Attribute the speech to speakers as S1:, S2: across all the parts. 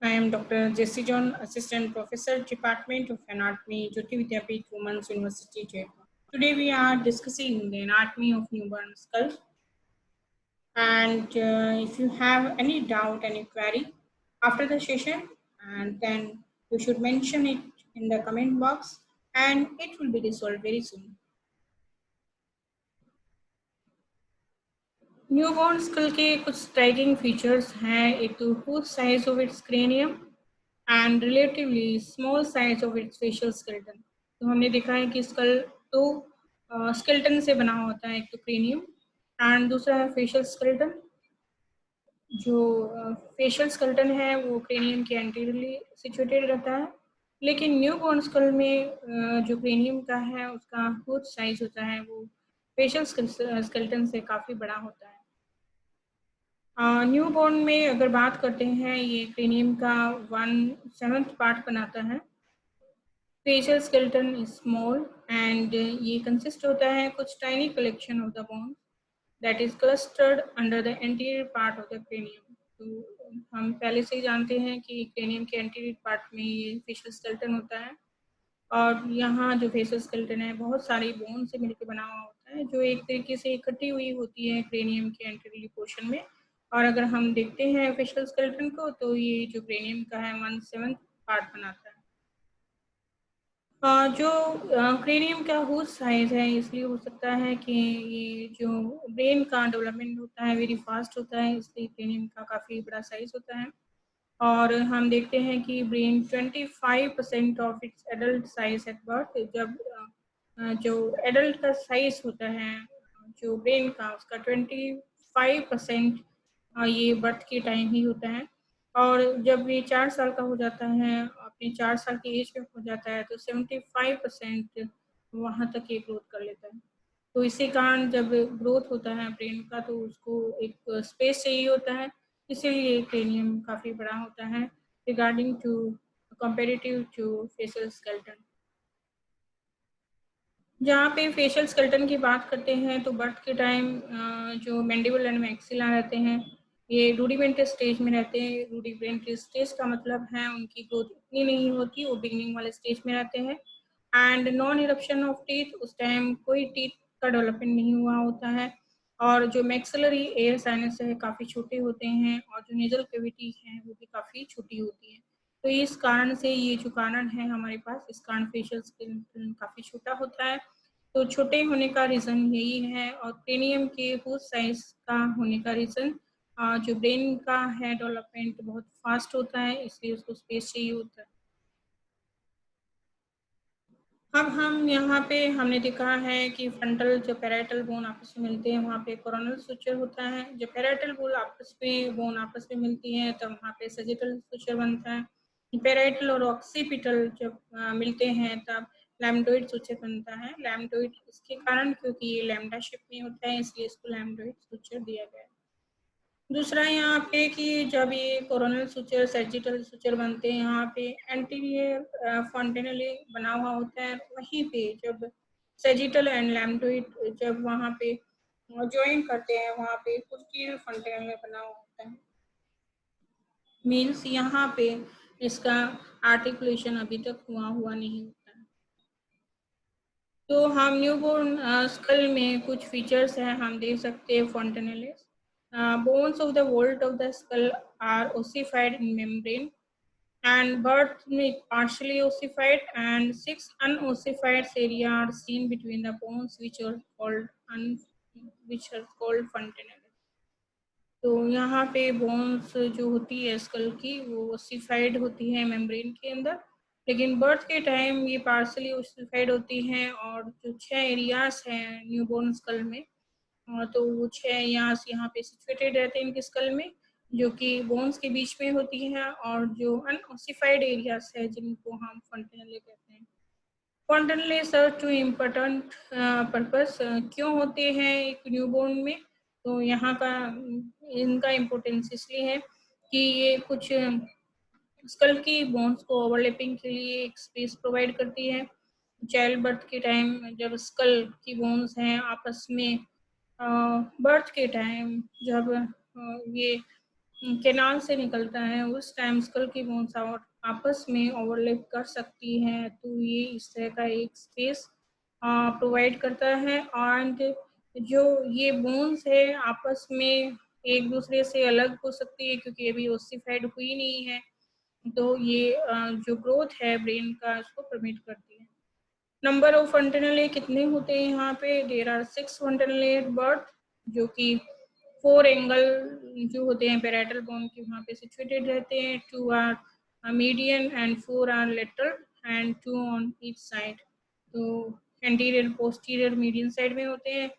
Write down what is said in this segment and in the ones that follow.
S1: I am Dr. Jessie John, Assistant Professor, Department of Anatomy, Jyoti Vidyapeeth Women's University, Jaipur. Today we are discussing the anatomy of newborn skull. And if you have any doubt, any query after the session, and then you should mention it in the comment box, and it will be resolved very soon. Newborn skull के कुछ striking features हैं. एक तो huge size of its cranium and relatively small size of its facial skeleton. तो हमने देखा है कि स्कल तो स्केलेटन से बना होता है, एक तो क्रेनियम एंड दूसरा है फेशियल स्केलेटन. जो फेशियल स्केलेटन है वो क्रेनियम के एंटीरियरली सिचुएटेड रहता है, लेकिन न्यूबॉर्न स्कल में जो क्रेनियम का है उसका हुज साइज होता है वो फेशियल स्केलेटन से काफ़ी बड़ा होता है. न्यूबॉर्न में अगर बात करते हैं, ये क्रेनियम का 1/7 पार्ट बनाता है. Facial skeleton is small and ये कंसिस्ट होता है कुछ tiny collection of the bone that is clustered under the anterior part of the cranium. तो हम पहले से ही जानते हैं कि क्रेनियम के एंटीरियर पार्ट में ये फेशियल स्केलेटन होता है, और यहाँ जो फेशियल स्केलेटन है बहुत सारी बोन से मिलकर बना हुआ होता है, जो एक तरीके से इकट्ठी हुई होती है क्रेनियम के एंटीरियर पोर्शन में. और अगर हम देखते हैं फेशियल स्केलेटन को, तो ये जो क्रेनियम का है 1/7 पार्ट बनाता है. जो क्रेनियम का हुज साइज है, इसलिए हो सकता है कि ये जो ब्रेन का डेवलपमेंट होता है वेरी फास्ट होता है, इसलिए क्रेनियम का काफ़ी बड़ा साइज होता है. और हम देखते हैं कि brain 25% of its adult size at birth. जब जो एडल्ट का साइज होता है जो ब्रेन का, उसका 25% ये बर्थ के टाइम ही होता है. और जब ये 4 साल का हो जाता है, अपने 4 साल की एज में हो जाता है, तो 75% वहाँ तक ये ग्रोथ कर लेता है. तो इसी कारण जब ग्रोथ होता है ब्रेन का, तो उसको एक स्पेस चाहिए होता है, इसीलिए क्रेनियम काफ़ी बड़ा होता है regarding to comparative to facial skeleton. जहाँ पे फेशियल स्केलेटन की बात करते हैं, तो बर्थ के टाइम जो मैंडिबल एंड मैक्सिला रहते हैं, ये रूडिमेंटरी स्टेज में रहते हैं. रूडिमेंटरी स्टेज का मतलब है उनकी ग्रोथ इतनी नहीं होती, वो बिगनिंग वाले स्टेज में रहते हैं. And non eruption of teeth, उस टाइम कोई टीथ का डेवलपमेंट नहीं हुआ होता है. और जो मैक्सिलरी एयर साइनस है काफ़ी छोटे होते हैं, और जो नेजल कैविटी है वो भी काफ़ी छोटी होती है. तो इस कारण से ये जो कारण है हमारे पास, इस कारण फेशियल स्केलेटन काफ़ी छोटा होता है. तो छोटे होने का रीज़न यही है, और क्रेनियम के हुज साइज का होने का रीज़न जो ब्रेन का है डेवलपमेंट बहुत फास्ट होता है, इसलिए उसको स्पेस चाहिए होता है. अब हम यहाँ पे हमने देखा है कि फ्रंटल जो पैराइटल बोन आपस में मिलते हैं, वहाँ पे कोरोनल सुचर होता है. जब पैराइटल बोन आपस में मिलती है, तब वहाँ पे सजिटल सुचर बनता है. पैराइटल और ऑक्सीपिटल जब मिलते हैं, तब लैम्डोइड सुचर बनता है. लैम्डोइड इसके कारण क्योंकि ये लैम्डा शेप में होता है, इसलिए इसको लैम्डोइड सुचर दिया गया है. दूसरा यहाँ पे कि जब ये कोरोनल सुचर सैजिटल सुचर बनते हैं, यहाँ पे एंटीरियर फॉन्टेनली बना हुआ होता है. वहीं पे जब सैजिटल एंड लैम्डोइड जब वहाँ पे ज्वाइन करते हैं, वहाँ पे पोस्टीरियर फॉन्टेनली बना हुआ होता है. मीन्स यहाँ पे इसका आर्टिकुलेशन अभी तक हुआ नहीं होता है. तो हम न्यूबॉर्न स्कल में कुछ फीचर्स हैं हम देख सकते हैं. फॉन्टेनेलिस bones of the vault of the skull are ossified in membrane, and birth में partially ossified, and 6 unossified area are seen between the bones which are called fontanelles. तो यहाँ पे बोन्स जो होती है स्कल की वो ओसिफाइड होती है मेम्ब्रेन के अंदर, लेकिन बर्थ के टाइम ये पार्सली ओसिफाइड होती हैं. और जो 6 एरियाज हैं न्यूबॉर्न स्कल में, तो वो 6 एरियाज यहाँ पे सिचुएटेड रहते हैं इनके स्कल में, जो कि बोन्स के बीच में होती हैं. और जो अनओसिफाइड एरियाज है जिनको हम फॉन्टेनले कहते हैं. फॉन्टेनले सर्व टू इम्पोर्टेंट पर्पस क्यों होते हैं एक न्यूबॉर्न में, तो यहाँ का इनका इम्पोर्टेंस इसलिए है कि ये कुछ स्कल की बोन्स को ओवरलैपिंग के लिए एक स्पेस प्रोवाइड करती है. चाइल्ड बर्थ के टाइम जब स्कल की बोन्स हैं आपस में बर्थ के टाइम जब ये कैनाल से निकलता है, उस टाइम स्कल की बोन्स और आपस में ओवरलैप कर सकती हैं, तो ये इस तरह का एक स्पेस प्रोवाइड करता है। एंड जो ये बोन्स है आपस में एक दूसरे से अलग हो सकती है क्योंकि अभी ओसिफाइड हुई नहीं है, तो ये जो ग्रोथ है ब्रेन का उसको परमिट करती है। नंबर ऑफ फंटनले कितने होते हैं यहाँ पे? देर आर 6 फंटनले एट बर्थ, जो कि 4 एंगल जो होते हैं पैराइटल बोन के वहाँ पे सिचुएटेड रहते हैं। 2 are median and 4 are lateral and 2 on each side. तो एंटीरियर पोस्टीरियर मीडियन साइड में होते हैं,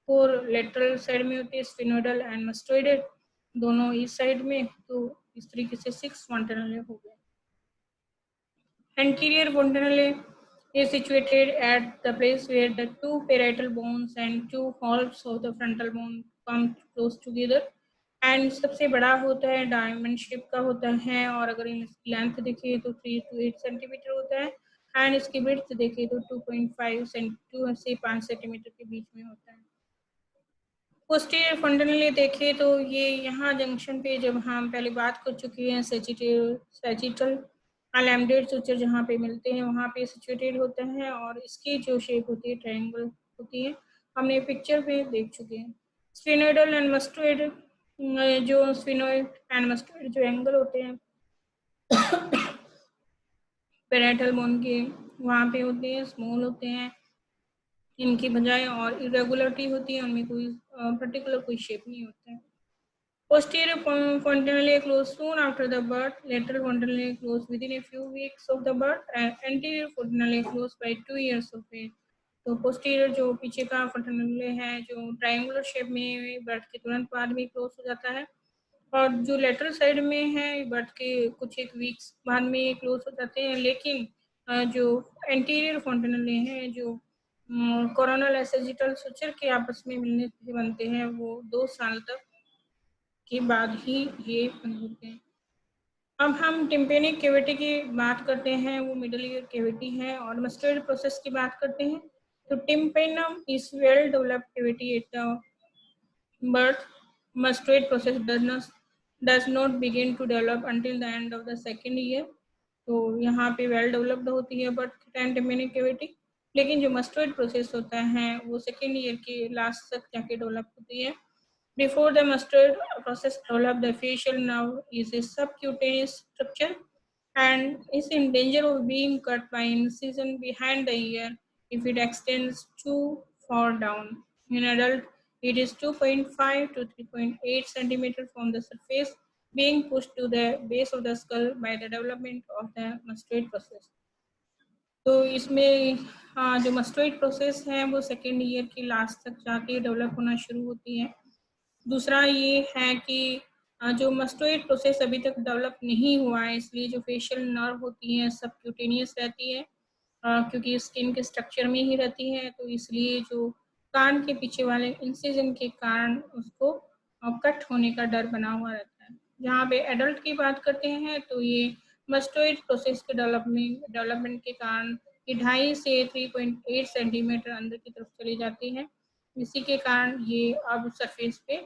S1: 4 लेटरल साइड में होते हैं, स्फिनोइडल एंड मस्टोइडल दोनों इस साइड में। तो इस तरीके से 6 फंटनले हो गए। Anterior fontanelle is situated at the place where the two parietal bones and two halves of the frontal bone come close together. And सबसे बड़ा होता है, डायमंड शेप का होता है, और अगर इसकी लेंथ देखें तो 3 to 8 सेंटीमीटर होता है, एंड इसकी विड्थ देखें तो 2.5 से 5 सेंटीमीटर के बीच में होता है। पोस्टीरियर फंडनली देखें तो ये यहाँ जंक्शन पे जब हम पहले बात कर चुके हैं, सैजिटल अलैम्डेड सुचर जहाँ पे मिलते हैं वहाँ पे सिचुएटेड होता है, और इसकी जो शेप होती है ट्रायंगल होती है, हमने पिक्चर पे देख चुके हैं। स्फिनोइडल एंड मस्टोइड, जो स्फिनोइड एंड मस्टोइड जो एंगल होते हैं पैराइटल बोन के वहाँ पे होते हैं, स्मॉल होते हैं इनकी बजाय, और इरेगुलरिटी होती है, उनमें कोई पर्टिकुलर कोई शेप नहीं होता है। Posterior fontanelle closed soon after the birth, lateral fontanelle closed within a few weeks of the birth, and anterior fontanelle closed by 2 years of age. तो पोस्टीरियर जो पीछे का फंटनले है जो ट्रायंगुलर शेप में बर्थ के तुरंत बाद में क्लोज हो जाता है, और जो लेटरल साइड में है बर्थ के कुछ एक वीक्स बाद में क्लोज हो जाते हैं। लेकिन जो एंटीरियर फंटनले हैं जो कोरोनल एसेजिटल सुचर के आपस में मिलने से बनते हैं, वो 2 साल तक के बाद ही ये बंद होते हैं। अब हम टिम्पेनिक कैविटी की बात करते हैं, वो मिडल ईयर कैविटी है, और मस्टर्ड प्रोसेस की बात करते हैं। तो tympanum is well developed cavity at the birth. Mustard process does not begin to develop until the end of the second year. तो यहाँ पे वेल डेवलप्ड होती है बर्थ के टाइम टिम्पेनिक कैविटी, लेकिन जो मस्टर्ड प्रोसेस होता है वो सेकेंड ईयर के लास्ट तक जाके डेवलप होती है। Before the mustard process develop, the facial nerve is a subcutaneous structure and is in danger of being cut by incision behind the ear if it extends too far down. In adult, it is 2.5 to 3.8 centimeter from the surface, being pushed to the base of the skull by the development of the mustard process. तो इसमें जो मस्टोइड process है वो second year के last तक जाके develop होना शुरू होती है। दूसरा ये है कि जो मस्टोइड प्रोसेस अभी तक डेवलप नहीं हुआ है, इसलिए जो फेशियल नर्व होती है सबक्यूटेनियस रहती है, क्योंकि स्किन के स्ट्रक्चर में ही रहती है, तो इसलिए जो कान के पीछे वाले इंसिजन के कारण उसको कट होने का डर बना हुआ रहता है। जहाँ पे एडल्ट की बात करते हैं तो ये मस्टोइड प्रोसेस के डेवलपमेंट के कारण ये 2.5 से 3.8 सेंटीमीटर अंदर की तरफ चली जाती है। इसी के कारण ये अब सरफेस पे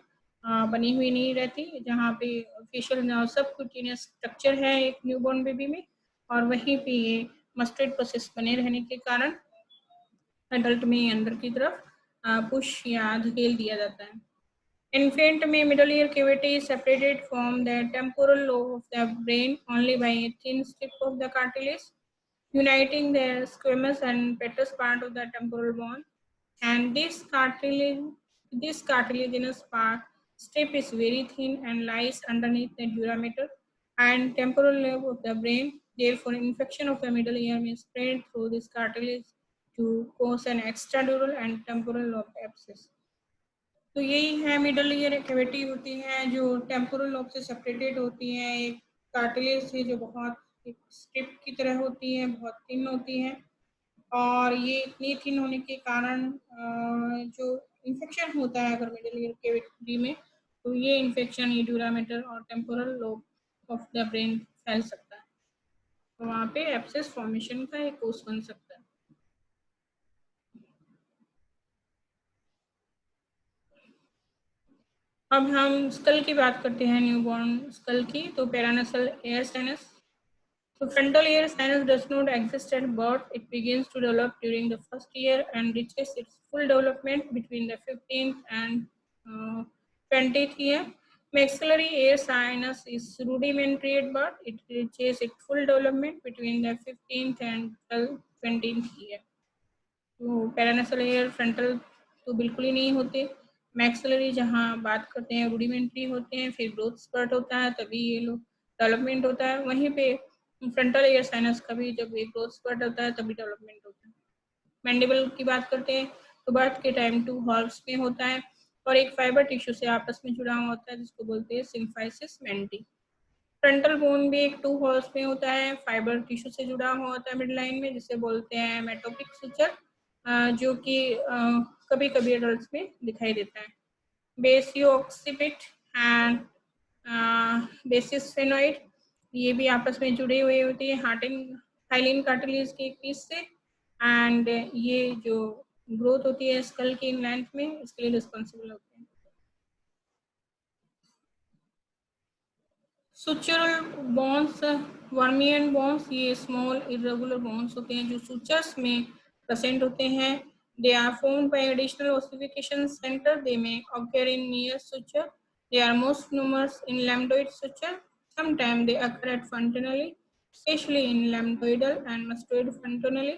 S1: बनी हुई नहीं रहती, जहाँ पे फेशियल नर्व सबक्यूटेनियस स्ट्रक्चर है एक न्यूबॉर्न बेबी में, और वहीं पे ये मस्टर्ड प्रोसेस बने रहने के कारण एडल्ट में अंदर की तरफ पुश या धकेल दिया जाता है। Infant में middle ear cavity is separated from the temporal lobe of the brain only by a thin strip of the cartilage, uniting the squamous and petrous part of the temporal bone. And this cartilaginous part strip is very thin and lies underneath the durameter and temporal lobe of the brain. Therefore, infection of the middle ear may spread through this cartilage to cause an extradural and temporal lobe abscess. तो यही है middle ear cavity होती है जो temporal lobe से separated होती है एक कार्टिलेज से, जो बहुत एक स्ट्रिप की तरह होती है, बहुत थिन होती है, और ये इतनी थिन होने के कारण जो इन्फेक्शन होता है अगर मिडल ईयर कैविटी में, तो ये इन्फेक्शन ये ड्यूरामेटर और temporal lobe of the brain फैल सकता है, तो वहाँ पे एब्सेस फॉर्मेशन का एक कोर्स बन सकता है। अब हम स्कल की बात करते हैं, न्यूबॉर्न स्कल की। तो paranasal air sinus. So frontal ear sinus does not exist at birth. It begins to develop during the first year and reaches its full development between the 15th and 20th year. Maxillary ear sinus is rudimentary at birth. It reaches its full development between the 15th and 20th year. तो paranasal air frontal तो बिल्कुल ही नहीं होते। Maxillary जहाँ बात करते हैं rudimentary होते हैं, फिर ग्रोथ स्पर्ट होता है तभी ये लोग डेवलपमेंट होता है। वहीं पे फ्रंटल एयर साइनस का भी जब एक ग्रोथ स्पर्ट होता है तभी डेवलपमेंट होता है। मैंडिबल की बात करते हैं तो बर्थ के टाइम 2 हॉर्स में होता है और एक फाइबर टिश्यू से आपस में जुड़ा हुआ होता है जिसको बोलते हैं सिम्फाइसिस मेंटी। फ्रंटल बोन भी एक 2 हॉर्स में होता है, फाइबर टिश्यू से जुड़ा हुआ होता है मिड लाइन में, जिसे बोलते हैं मेटोपिक सुचर, जो कि कभी कभी एडल्ट्स में दिखाई देता है। बेसियो ऑक्सीपिट एंड बेसिस फेनोइड, ये भी आपस में जुड़े हुए होते हैं हाइलिन कार्टिलेज के एक पीस से, एंड ये जो ग्रोथ होती है स्कल की लेंथ में, इसके लिए रिस्पॉन्सिबल होते हैं। सुचरल बोन्स, वर्मियन बोन्स, ये स्मॉल इरेगुलर बोन्स होते हैं जो सुचर्स में प्रेजेंट होते हैं। They are formed by additional ossification center. They may occur in near suture. They are most numerous in lambdoid suture. Sometimes they occur at fontanelle, especially in lambdoidal and mastoid fontanelle.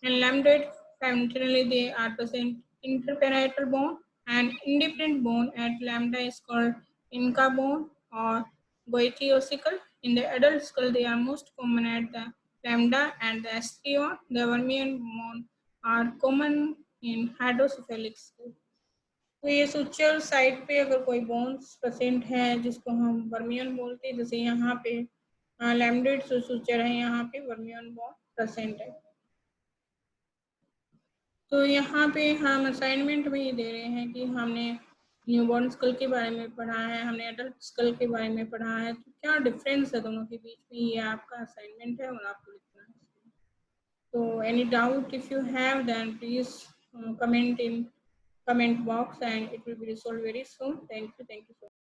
S1: In lambdoid fontanelle, they are present interparietal bone, and independent bone at lambda is called inca bone or Goethe ossicle. In the adult skull, they are most common at the lambda and the asterion. The vermian bone are common in hydrocephalic skull. तो ये suture side पे अगर कोई bones present है जिसको हम vermian बोलते हैं, जैसे यहाँ पे लैम्डेड सुचर है, यहाँ पे वर्मियन बोन प्रेजेंट है। तो यहाँ पे हम असाइनमेंट में ये दे रहे हैं कि हमने न्यूबॉर्न स्कल के बारे में पढ़ा है, हमने एडल्ट स्कल के बारे में पढ़ा है, तो क्या डिफरेंस है दोनों के बीच में, ये आपका असाइनमेंट है और आपको लिखना है। तो any doubt if you have then please comment in comment box and it will be resolved very soon. Thank you so much.